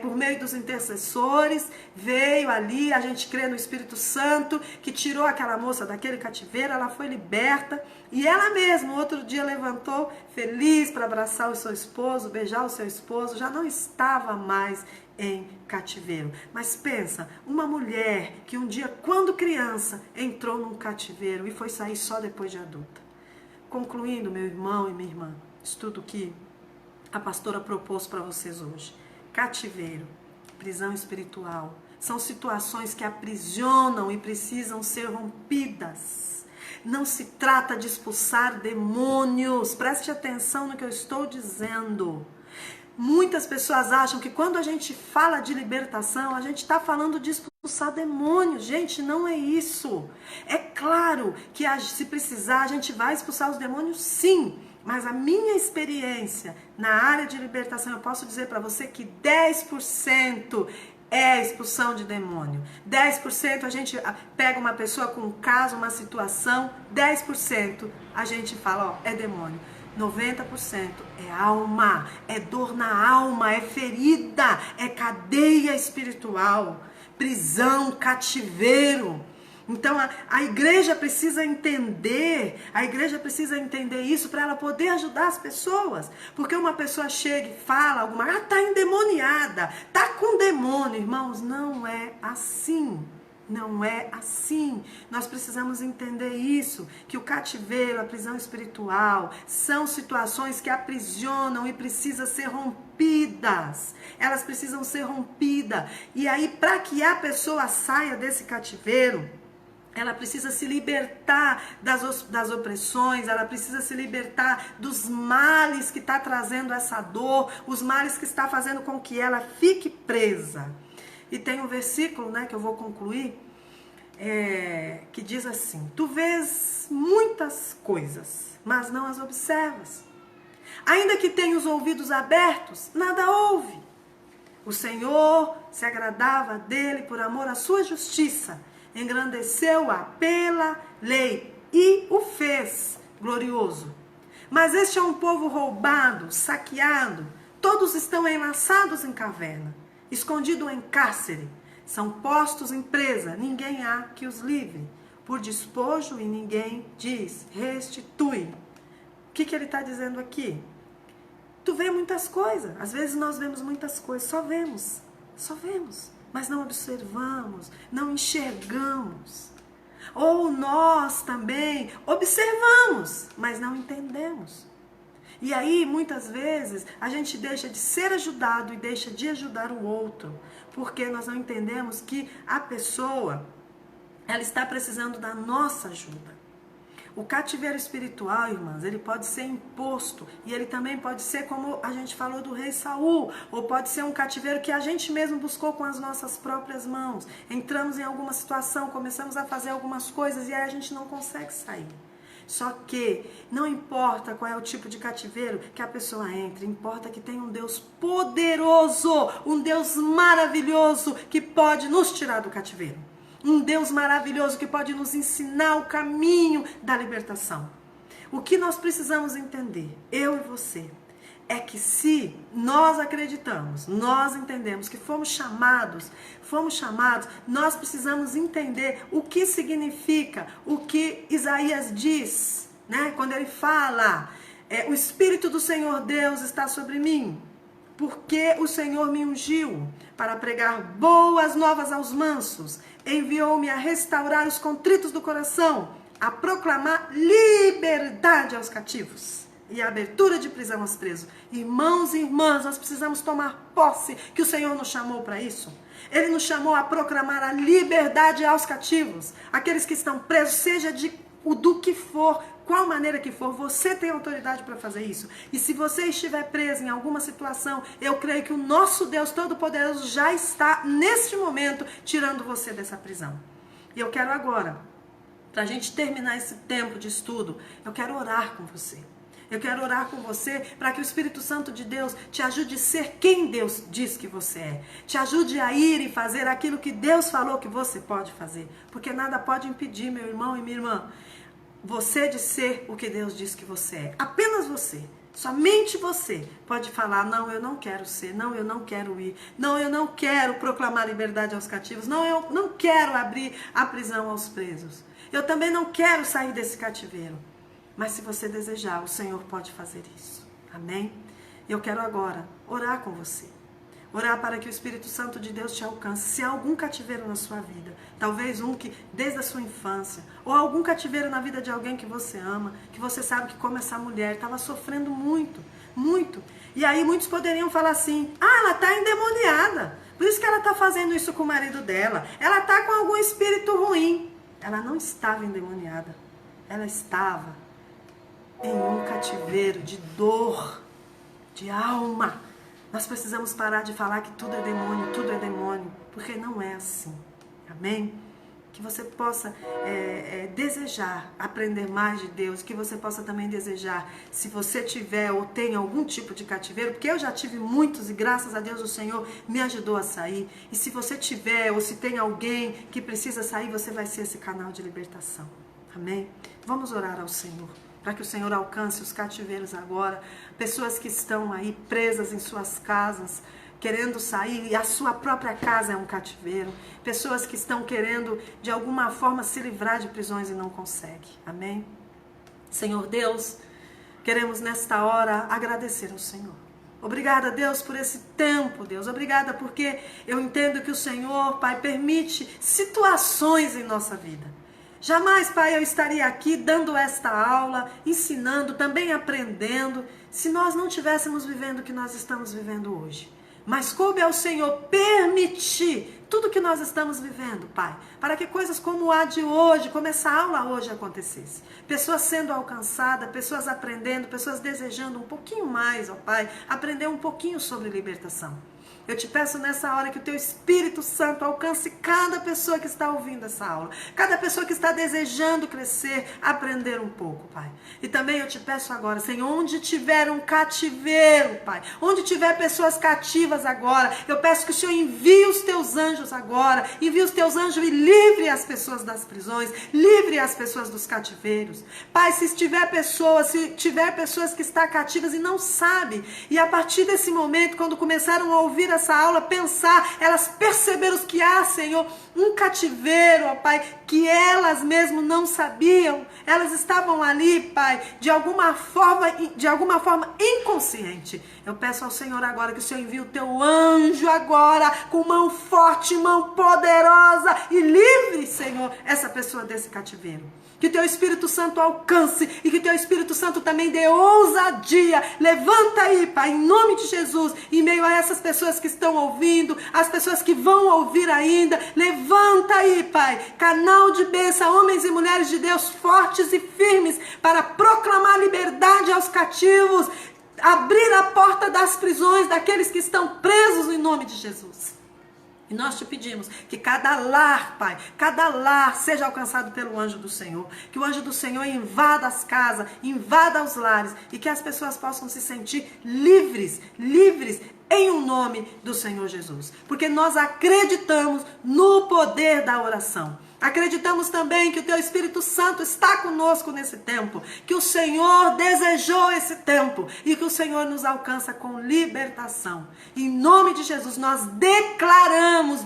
por meio dos intercessores, veio ali, a gente crê no Espírito Santo, que tirou aquela moça daquele cativeiro, ela foi liberta, e ela mesma, outro dia levantou, feliz para abraçar o seu esposo, beijar o seu esposo, já não estava mais em cativeiro. Mas pensa, uma mulher que um dia, quando criança, entrou num cativeiro e foi sair só depois de adulta. Concluindo, meu irmão e minha irmã, estudo que a pastora propôs para vocês hoje. Cativeiro, prisão espiritual, são situações que aprisionam e precisam ser rompidas. Não se trata de expulsar demônios, preste atenção no que eu estou dizendo. Muitas pessoas acham que quando a gente fala de libertação, a gente está falando de expulsar demônios. Gente, não é isso. É claro que se precisar, a gente vai expulsar os demônios, sim. Mas a minha experiência na área de libertação, eu posso dizer para você que 10% é expulsão de demônio. 10% a gente pega uma pessoa com um caso, uma situação, 10% a gente fala, ó, é demônio. 90% é alma, é dor na alma, é ferida, é cadeia espiritual, prisão, cativeiro. Então a igreja precisa entender isso para ela poder ajudar as pessoas. Porque uma pessoa chega e fala alguma, tá endemoniada, tá com demônio. Irmãos, não é assim. Não é assim. Nós precisamos entender isso, que o cativeiro, a prisão espiritual, são situações que aprisionam e precisam ser rompidas. Elas precisam ser rompidas. E aí, para que a pessoa saia desse cativeiro, ela precisa se libertar das opressões, ela precisa se libertar dos males que está trazendo essa dor, os males que está fazendo com que ela fique presa. E tem um versículo, né, que eu vou concluir, que diz assim, tu vês muitas coisas, mas não as observas. Ainda que tenha os ouvidos abertos, nada ouve. O Senhor se agradava dele por amor à sua justiça, engrandeceu-a pela lei. e o fez glorioso. Mas este é um povo roubado, saqueado, todos estão enlaçados em caverna, escondido em cárcere, são postos em presa, ninguém há que os livre, por despojo e ninguém diz, restitui. O que ele está dizendo aqui? Tu vê muitas coisas, às vezes nós vemos muitas coisas, só vemos, mas não observamos, não enxergamos. Ou nós também observamos, mas não entendemos. E aí, muitas vezes, a gente deixa de ser ajudado e deixa de ajudar o outro, porque nós não entendemos que a pessoa, ela está precisando da nossa ajuda. O cativeiro espiritual, irmãs, ele pode ser imposto e ele também pode ser como a gente falou do rei Saul, ou pode ser um cativeiro que a gente mesmo buscou com as nossas próprias mãos. Entramos em alguma situação, começamos a fazer algumas coisas e aí a gente não consegue sair. Só que não importa qual é o tipo de cativeiro que a pessoa entre, importa que tem um Deus poderoso, um Deus maravilhoso que pode nos tirar do cativeiro. Um Deus maravilhoso que pode nos ensinar o caminho da libertação. O que nós precisamos entender, eu e você, é que se nós acreditamos, nós entendemos que fomos chamados, nós precisamos entender o que significa, o que Isaías diz, né? Quando ele fala, o Espírito do Senhor Deus está sobre mim, porque o Senhor me ungiu para pregar boas novas aos mansos, enviou-me a restaurar os contritos do coração, a proclamar liberdade aos cativos e a abertura de prisão aos presos. Irmãos e irmãs, nós precisamos tomar posse que o Senhor nos chamou para isso. Ele nos chamou a proclamar a liberdade aos cativos, aqueles que estão presos, seja do que for, qual maneira que for, você tem autoridade para fazer isso. E se você estiver preso em alguma situação, eu creio que o nosso Deus Todo-Poderoso já está, neste momento, tirando você dessa prisão. E eu quero agora, para a gente terminar esse tempo de estudo, eu quero orar com você. Eu quero orar com você para que o Espírito Santo de Deus te ajude a ser quem Deus diz que você é. Te ajude a ir e fazer aquilo que Deus falou que você pode fazer. Porque nada pode impedir, meu irmão e minha irmã, você de ser o que Deus diz que você é. Apenas você. Somente você pode falar, não, eu não quero ser, não, eu não quero ir, não, eu não quero proclamar liberdade aos cativos, não, eu não quero abrir a prisão aos presos. Eu também não quero sair desse cativeiro. Mas se você desejar, o Senhor pode fazer isso. Amém? Eu quero agora orar com você. Orar para que o Espírito Santo de Deus te alcance. Se há algum cativeiro na sua vida, talvez um que desde a sua infância, ou algum cativeiro na vida de alguém que você ama, que você sabe que como essa mulher estava sofrendo muito, muito. E aí muitos poderiam falar assim, ela está endemoniada, por isso que ela está fazendo isso com o marido dela, ela está com algum espírito ruim. Ela não estava endemoniada, ela estava em um cativeiro de dor, de alma. Nós precisamos parar de falar que tudo é demônio, porque não é assim. Amém? Que você possa desejar aprender mais de Deus, que você possa também desejar, se você tiver ou tem algum tipo de cativeiro, porque eu já tive muitos e graças a Deus o Senhor me ajudou a sair. E se você tiver ou se tem alguém que precisa sair, você vai ser esse canal de libertação. Amém? Vamos orar ao Senhor, para que o Senhor alcance os cativeiros agora, pessoas que estão aí presas em suas casas, querendo sair, e a sua própria casa é um cativeiro, pessoas que estão querendo de alguma forma se livrar de prisões e não conseguem. Amém? Senhor Deus, queremos nesta hora agradecer ao Senhor. Obrigada, Deus, por esse tempo, Deus. Obrigada porque eu entendo que o Senhor, Pai, permite situações em nossa vida. Jamais, Pai, eu estaria aqui dando esta aula, ensinando, também aprendendo, se nós não estivéssemos vivendo o que nós estamos vivendo hoje. Mas coube ao Senhor permitir tudo que nós estamos vivendo, Pai, para que coisas como a de hoje, como essa aula hoje acontecesse. Pessoas sendo alcançadas, pessoas aprendendo, pessoas desejando um pouquinho mais, ó Pai, aprender um pouquinho sobre libertação. Eu te peço nessa hora que o teu Espírito Santo alcance cada pessoa que está ouvindo essa aula, cada pessoa que está desejando crescer, aprender um pouco, Pai. E também eu te peço agora, Senhor, onde tiver um cativeiro, Pai, onde tiver pessoas cativas agora, eu peço que o Senhor envie os teus anjos agora, envie os teus anjos e livre as pessoas das prisões, livre as pessoas dos cativeiros. Pai, se tiver pessoas que estão cativas e não sabem, e a partir desse momento, quando começaram a ouvir essa aula, pensar, elas perceberam que há, Senhor, um cativeiro, ó Pai, que elas mesmo não sabiam, elas estavam ali, Pai, de alguma forma inconsciente. Eu peço ao Senhor agora que o Senhor envie o teu anjo agora, com mão forte, mão poderosa, e livre, Senhor, essa pessoa desse cativeiro. Que o teu Espírito Santo alcance e que o teu Espírito Santo também dê ousadia. Levanta aí, Pai, em nome de Jesus, em meio a essas pessoas que estão ouvindo, as pessoas que vão ouvir ainda. Levanta aí, Pai, canal de bênção, homens e mulheres de Deus fortes e firmes para proclamar liberdade aos cativos, abrir a porta das prisões daqueles que estão presos em nome de Jesus. E nós te pedimos que cada lar, Pai, cada lar seja alcançado pelo anjo do Senhor. Que o anjo do Senhor invada as casas, invada os lares e que as pessoas possam se sentir livres em um nome do Senhor Jesus. Porque nós acreditamos no poder da oração. Acreditamos também que o teu Espírito Santo está conosco nesse tempo, que o Senhor desejou esse tempo e que o Senhor nos alcança com libertação. Em nome de Jesus, nós declaramos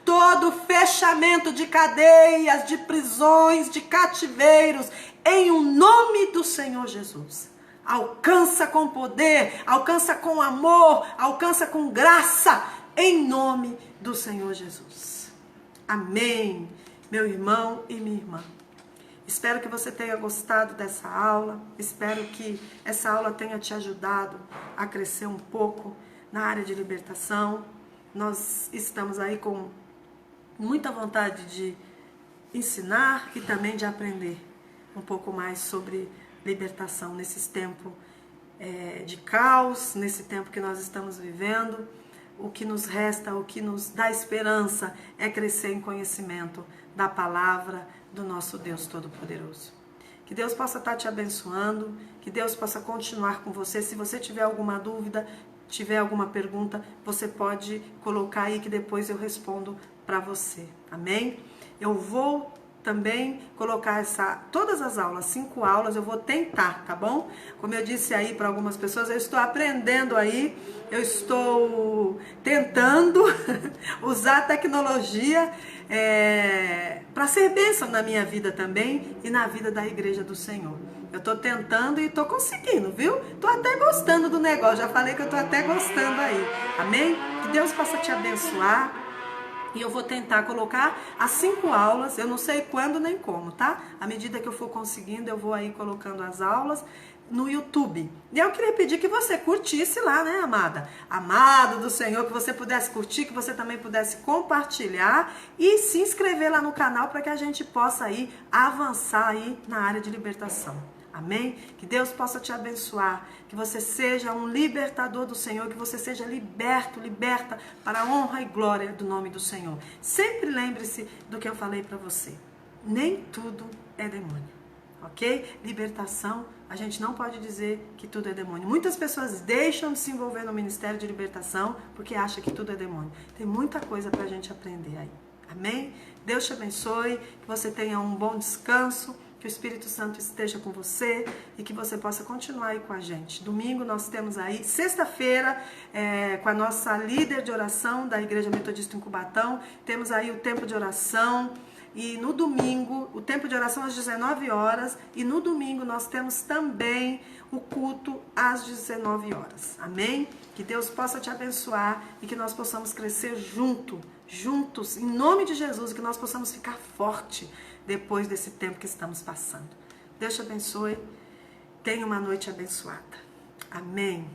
todo fechamento de cadeias, de prisões, de cativeiros, em o nome do Senhor Jesus. Alcança com poder, alcança com amor, alcança com graça, em nome do Senhor Jesus. Amém, meu irmão e minha irmã. Espero que você tenha gostado dessa aula. Espero que essa aula tenha te ajudado a crescer um pouco na área de libertação. Nós estamos aí com muita vontade de ensinar e também de aprender um pouco mais sobre libertação nesses tempos de caos, nesse tempo que nós estamos vivendo. O que nos resta, o que nos dá esperança é crescer em conhecimento da palavra do nosso Deus Todo-Poderoso. Que Deus possa estar te abençoando, que Deus possa continuar com você. Se você tiver alguma dúvida, tiver alguma pergunta, você pode colocar aí que depois eu respondo para você. Amém? Eu vou também colocar todas as aulas, 5 aulas, eu vou tentar, tá bom? Como eu disse aí para algumas pessoas, eu estou aprendendo aí, eu estou tentando usar a tecnologia para ser bênção na minha vida também e na vida da Igreja do Senhor. Eu estou tentando e estou conseguindo, viu? Estou até gostando do negócio, já falei que eu estou até gostando aí, amém? Que Deus possa te abençoar. E eu vou tentar colocar as 5 aulas, eu não sei quando nem como, tá? À medida que eu for conseguindo, eu vou aí colocando as aulas no YouTube. E eu queria pedir que você curtisse lá, né, amada? Amado do Senhor, que você pudesse curtir, que você também pudesse compartilhar e se inscrever lá no canal para que a gente possa aí avançar aí na área de libertação. Amém? Que Deus possa te abençoar, que você seja um libertador do Senhor, que você seja liberta para a honra e glória do nome do Senhor. Sempre lembre-se do que eu falei para você. Nem tudo é demônio, ok? Libertação, a gente não pode dizer que tudo é demônio. Muitas pessoas deixam de se envolver no ministério de libertação porque acham que tudo é demônio. Tem muita coisa para a gente aprender aí. Amém? Deus te abençoe, que você tenha um bom descanso, que o Espírito Santo esteja com você e que você possa continuar aí com a gente. Domingo nós temos aí, sexta-feira, com a nossa líder de oração da Igreja Metodista em Cubatão, temos aí o tempo de oração. E no domingo, o tempo de oração às 19 horas. E no domingo nós temos também o culto às 19 horas. Amém? Que Deus possa te abençoar e que nós possamos crescer juntos, em nome de Jesus, e que nós possamos ficar forte depois desse tempo que estamos passando. Deus te abençoe. Tenha uma noite abençoada. Amém.